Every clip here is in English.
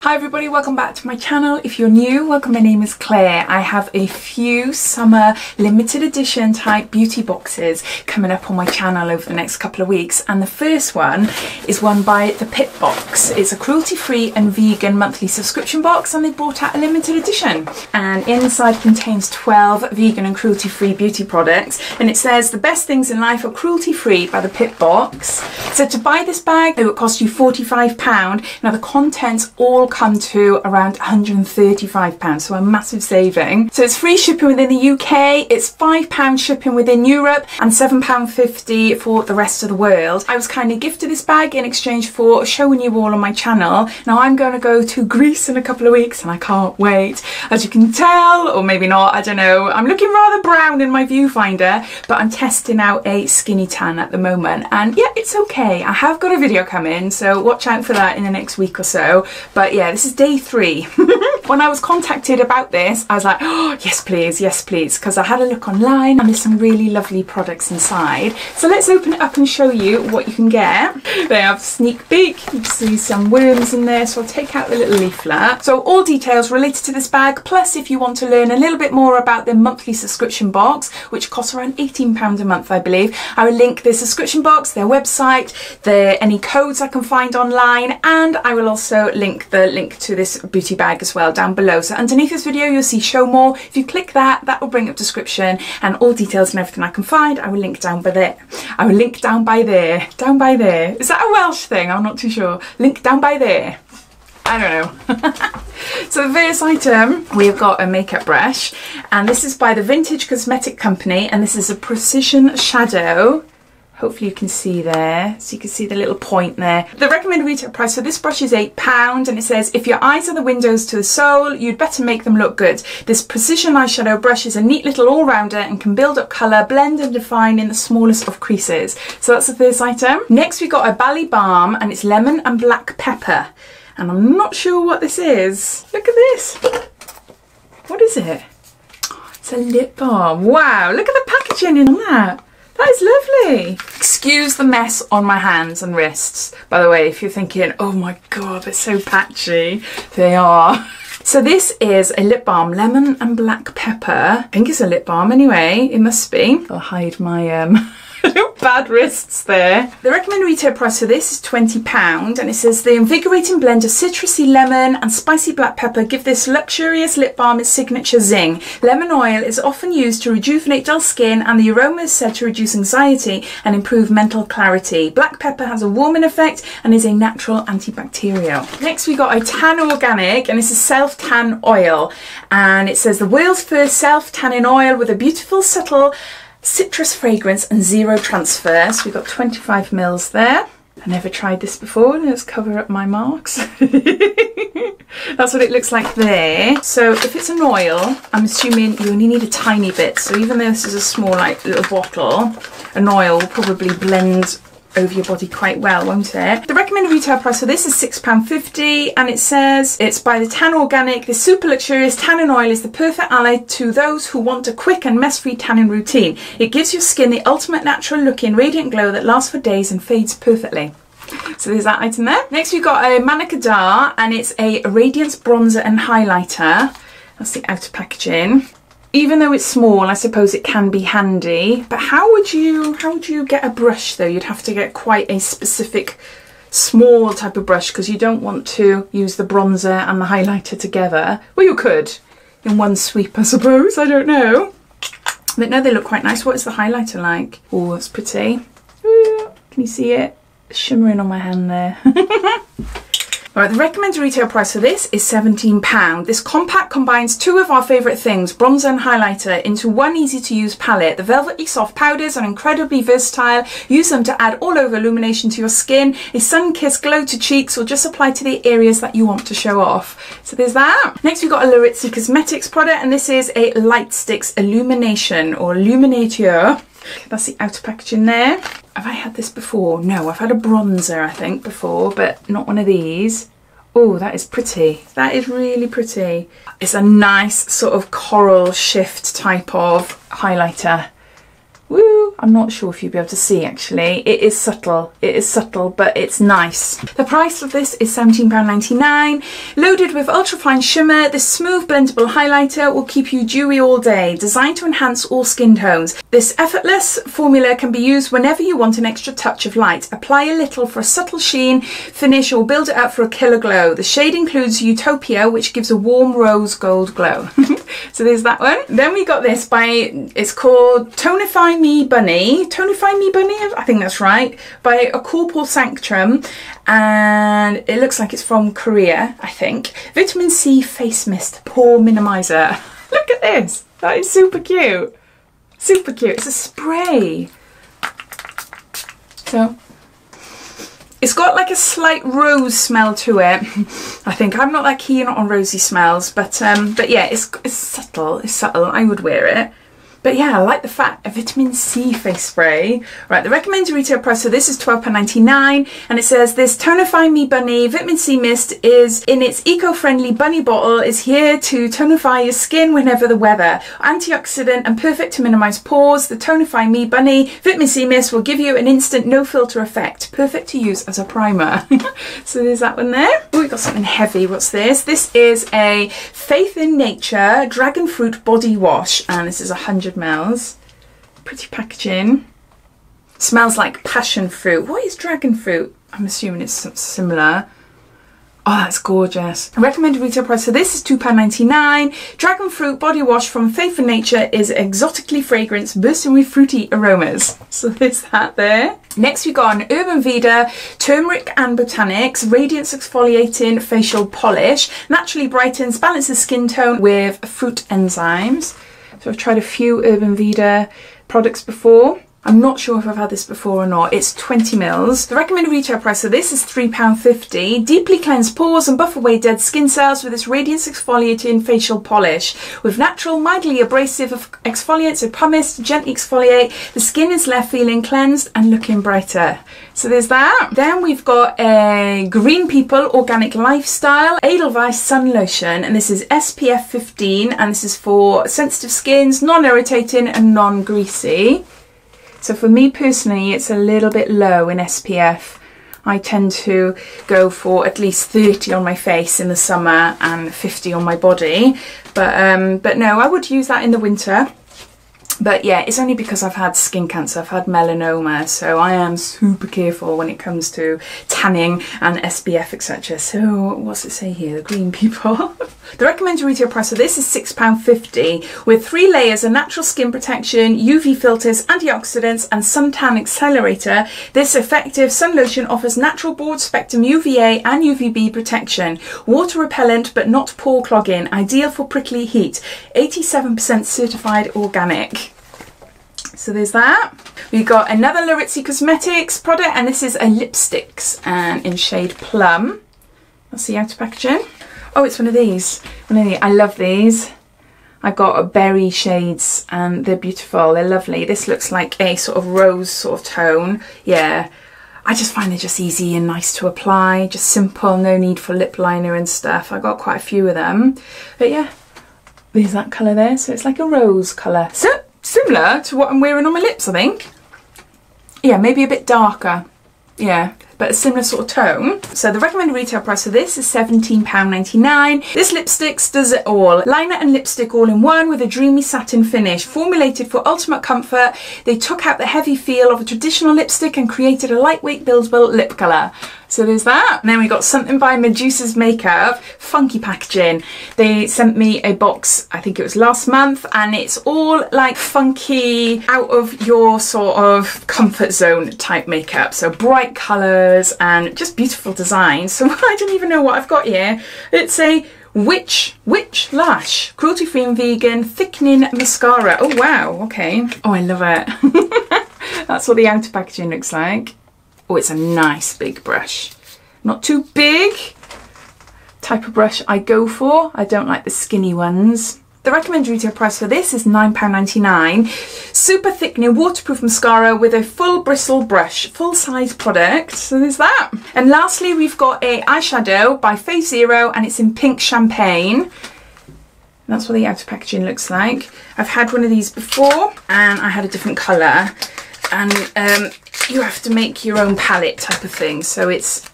Hi everybody, welcome back to my channel. If you're new, welcome. My name is Claire. I have a few summer limited edition type beauty boxes coming up on my channel over the next couple of weeks, and the first one is one by the Pip Box. It's a cruelty-free and vegan monthly subscription box, and they brought out a limited edition, and inside contains 12 vegan and cruelty-free beauty products, and it says the best things in life are cruelty-free by the Pip Box. So to buy this bag it would cost you £45. Now the contents all come to around £135, so a massive saving. So it's free shipping within the UK, it's £5 shipping within Europe, and £7.50 for the rest of the world. I was kindly gifted this bag in exchange for showing you all on my channel. Now I'm going to go to Greece in a couple of weeks and I can't wait. As you can tell, or maybe not, I don't know, I'm looking rather brown in my viewfinder, but I'm testing out a skinny tan at the moment, and yeah, it's okay. I have got a video coming, so watch out for that in the next week or so. But yeah, this is day 3. When I was contacted about this, I was like, oh, yes please, because I had a look online and there's some really lovely products inside. So let's open it up and show you what you can get. They have sneak peek, you can see some worms in there, so I'll take out the little leaflet. So all details related to this bag, plus if you want to learn a little bit more about the monthly subscription box, which costs around £18 a month, I believe, I will link the subscription box, their website, any codes I can find online, and I will also link the link to this beauty bag as well down below. So underneath this video you'll see show more. If you click that, that will bring up description and all details and everything I can find. I will link down by there. I will link down by there. Down by there. Is that a Welsh thing? I'm not too sure. Link down by there. I don't know. So the first item, we've got a makeup brush, and this is by the Vintage Cosmetic Company, and this is a precision shadow. Hopefully you can see there, so you can see the little point there. The recommended retail price for this brush is £8, and it says, if your eyes are the windows to the soul, you'd better make them look good. This precision eyeshadow brush is a neat little all-rounder and can build up colour, blend and define in the smallest of creases. So that's the first item. Next we got a Bali Balm, and it's lemon and black pepper. And I'm not sure what this is. Look at this. What is it? Oh, it's a lip balm. Wow, look at the packaging in that. That is lovely. Excuse the mess on my hands and wrists. By the way, if you're thinking, oh my god, they're so patchy, they are. So this is a lip balm, lemon and black pepper. I think it's a lip balm anyway, it must be. I'll hide my bad wrists there. The recommended retail price for this is £20, and it says the invigorating blend of citrusy lemon and spicy black pepper give this luxurious lip balm its signature zing. Lemon oil is often used to rejuvenate dull skin, and the aroma is said to reduce anxiety and improve mental clarity. Black pepper has a warming effect and is a natural antibacterial. Next we got a Tan Organic, and this is self-tan oil, and it says the world's first self-tanning oil with a beautiful subtle citrus fragrance and zero transfer. So we've got 25 mils there. I never tried this before. Let's cover up my marks. That's what it looks like there. So if it's an oil, I'm assuming you only need a tiny bit. So even though this is a small like little bottle, an oil will probably blend over your body quite well, won't it? The recommended retail price for this is £6.50, and it says it's by the Tan Organic. This super luxurious tanning oil is the perfect ally to those who want a quick and mess-free tanning routine. It gives your skin the ultimate natural looking radiant glow that lasts for days and fades perfectly. So there's that item there. Next we've got a Manicadar, and it's a Radiance Bronzer and Highlighter. That's the outer packaging. Even though it's small, I suppose it can be handy. But how would you get a brush though? You'd have to get quite a specific small type of brush, because you don't want to use the bronzer and the highlighter together. Well, you could in one sweep, I suppose. I don't know. But no, they look quite nice. What is the highlighter like? Oh, that's pretty. Ooh, can you see it? Shimmering on my hand there. Alright, the recommended retail price for this is £17. This compact combines two of our favourite things, bronzer and highlighter, into one easy to use palette. The velvety soft powders are incredibly versatile. Use them to add all over illumination to your skin, a sun-kissed glow to cheeks, or just apply to the areas that you want to show off. So there's that. Next we've got a Laritzi Cosmetics product, and this is a Light Sticks Illumination or Illuminateur. That's the outer packaging there. Have I had this before? No, I've had a bronzer I think before, but not one of these. Oh, that is pretty. That is really pretty. It's a nice sort of coral shift type of highlighter. Woo! I'm not sure if you'll be able to see actually. It is subtle, but it's nice. The price of this is £17.99. Loaded with ultrafine shimmer, this smooth blendable highlighter will keep you dewy all day. Designed to enhance all skin tones. This effortless formula can be used whenever you want an extra touch of light. Apply a little for a subtle sheen finish or build it up for a killer glow. The shade includes Utopia, which gives a warm rose gold glow. So there's that one. Then we got this it's called Tonify Me Bunny. Tonify Me Bunny, I think that's right, by A Corporal Sanctum, and it looks like it's from Korea, I think. Vitamin C Face Mist Pore Minimizer. Look at this, that is super cute. Super cute, it's a spray. So, it's got like a slight rose smell to it. I think I'm not that keen on rosy smells, but yeah, it's subtle, I would wear it. But yeah, I like the fact a vitamin C face spray. Right, the recommended retail price for this is £12.99, and it says this Tonify Me Bunny Vitamin C Mist is in its eco-friendly bunny bottle, is here to tonify your skin whenever the weather. Antioxidant and perfect to minimise pores. The Tonify Me Bunny Vitamin C Mist will give you an instant no filter effect. Perfect to use as a primer. So there's that one there. Oh, we got something heavy. What's this? This is a Faith in Nature Dragonfruit Body Wash, and this is 100 ml. Pretty packaging. Smells like passion fruit. What is dragon fruit? I'm assuming it's similar. Oh, that's gorgeous. Recommended retail price for this is £2.99. Dragonfruit body wash from Faith in Nature is exotically fragranced, bursting with fruity aromas. So there's that there. Next we got an Urban Veda Turmeric and Botanics Radiance Exfoliating Facial Polish. Naturally brightens, balances skin tone with fruit enzymes. So I've tried a few Urban Veda products before. I'm not sure if I've had this before or not. It's 20 ml. The recommended retail price of this is £3.50. Deeply cleanse pores and buff away dead skin cells with this Radiance Exfoliating Facial Polish. With natural, mildly abrasive exfoliants, so pumice to gently exfoliate, the skin is left feeling cleansed and looking brighter. So there's that. Then we've got a Green People Organic Lifestyle Edelweiss Sun Lotion, and this is SPF 15, and this is for sensitive skins, non-irritating and non-greasy. So for me personally, it's a little bit low in SPF. I tend to go for at least 30 on my face in the summer and 50 on my body. But no, I would use that in the winter. But yeah, it's only because I've had skin cancer, I've had melanoma, so I am super careful when it comes to tanning and SPF, etc. So what's it say here, the Green People? The recommended retail price of this is £6.50 with 3 layers of natural skin protection, UV filters, antioxidants and suntan accelerator. This effective sun lotion offers natural broad spectrum UVA and UVB protection, water repellent but not pore clogging, ideal for prickly heat, 87% certified organic. So there's that. We got another Laritzi Cosmetics product, and this is a lipsticks and in shade Plum. That's the outer packaging. Oh, it's one of these. I love these. I got berry shades and they're beautiful. They're lovely. This looks like a sort of rose sort of tone. Yeah. I just find they're just easy and nice to apply. Just simple, no need for lip liner and stuff. I got quite a few of them. But yeah, there's that colour there. So it's like a rose colour. So similar to what I'm wearing on my lips, I think. Yeah, maybe a bit darker. Yeah, but a similar sort of tone. So the recommended retail price for this is £17.99. This lipsticks does it all. Liner and lipstick all in one with a dreamy satin finish. Formulated for ultimate comfort, they took out the heavy feel of a traditional lipstick and created a lightweight buildable lip colour. So there's that. And then we got something by Medusa's Makeup, funky packaging. They sent me a box, I think it was last month, and it's all like funky, out of your sort of comfort zone type makeup. So bright colours and just beautiful designs. So I don't even know what I've got here. It's a Witch Lash cruelty-free and vegan thickening mascara. Oh wow, okay. Oh, I love it. That's what the outer packaging looks like. Oh, it's a nice big brush. Not too big. Type of brush I go for. I don't like the skinny ones. The recommended retail price for this is £9.99. Super thickening waterproof mascara with a full bristle brush. Full size product. So there's that. And lastly, we've got a eyeshadow by Phase Zero, and it's in pink champagne. That's what the outer packaging looks like. I've had one of these before and I had a different colour. and you have to make your own palette type of thing. So it's,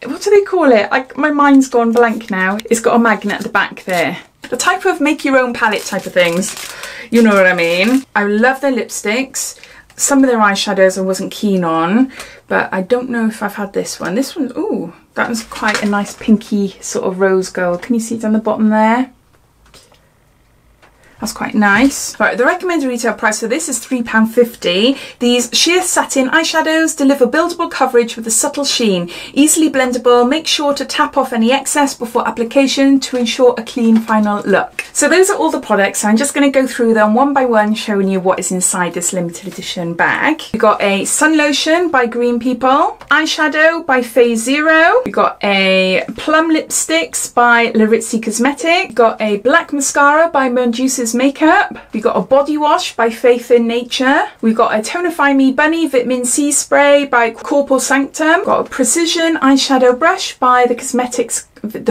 what do they call it? My mind's gone blank now. It's got a magnet at the back there. The type of make your own palette type of things. You know what I mean? I love their lipsticks. Some of their eyeshadows I wasn't keen on, but I don't know if I've had this one. This one, ooh, that was quite a nice pinky sort of rose gold. Can you see it on the bottom there? That's quite nice. Right, the recommended retail price for this is £3.50. These sheer satin eyeshadows deliver buildable coverage with a subtle sheen. Easily blendable. Make sure to tap off any excess before application to ensure a clean final look. So those are all the products. I'm just going to go through them one by one, showing you what is inside this limited edition bag. We got a sun lotion by Green People, eyeshadow by Phase Zero. We got a plum lipsticks by Radiance Cosmetic. We got a black mascara by Medusa's Makeup. We got a body wash by Faith in Nature. We got a Tonify Me Bunny Vitamin C spray by Corporal Sanctum. Got a precision eyeshadow brush by the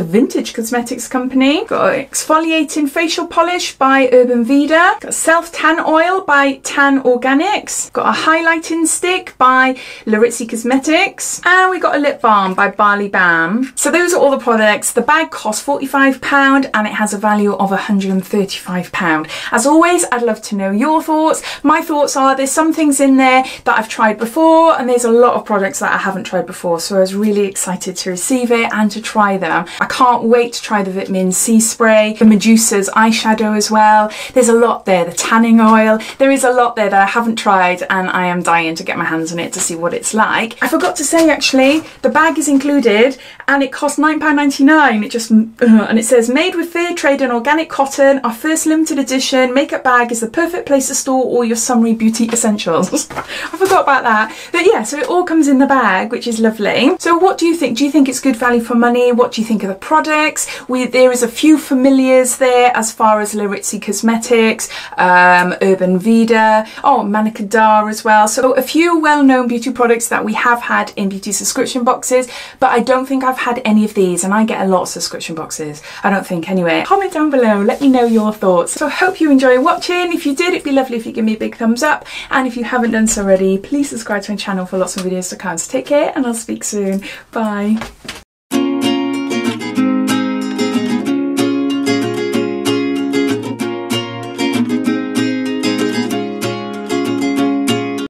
Vintage Cosmetics company. Got an exfoliating facial polish by Urban Vida. Got a self tan oil by Tan Organics. Got a highlighting stick by Radiance Cosmetics. And we got a lip balm by Barley Balm. So those are all the products. The bag costs £45 and it has a value of £135. As always, I'd love to know your thoughts. My thoughts are there's some things in there that I've tried before and there's a lot of products that I haven't tried before. So I was really excited to receive it and to try them. I can't wait to try the vitamin C spray, the Medusa's eyeshadow as well. There's a lot there, the tanning oil. There is a lot there that I haven't tried and I am dying to get my hands on it to see what it's like. I forgot to say actually, the bag is included and it costs £9.99. It just, and it says made with fair trade and organic cotton. Our first limited edition makeup bag is the perfect place to store all your summery beauty essentials. I forgot about that. But yeah, so it all comes in the bag, which is lovely. So what do you think? Do you think it's good value for money? What do you think of the products? There is a few familiars there as far as Radiance Cosmetics, Urban Vida, oh, Manica Dar as well. So a few well-known beauty products that we have had in beauty subscription boxes, but I don't think I've had any of these, and I get a lot of subscription boxes. I don't think anyway. Comment down below, let me know your thoughts. So I hope you enjoy watching. If you did, it'd be lovely if you give me a big thumbs up, and if you haven't done so already, please subscribe to my channel for lots of videos to come. So take care and I'll speak soon. Bye.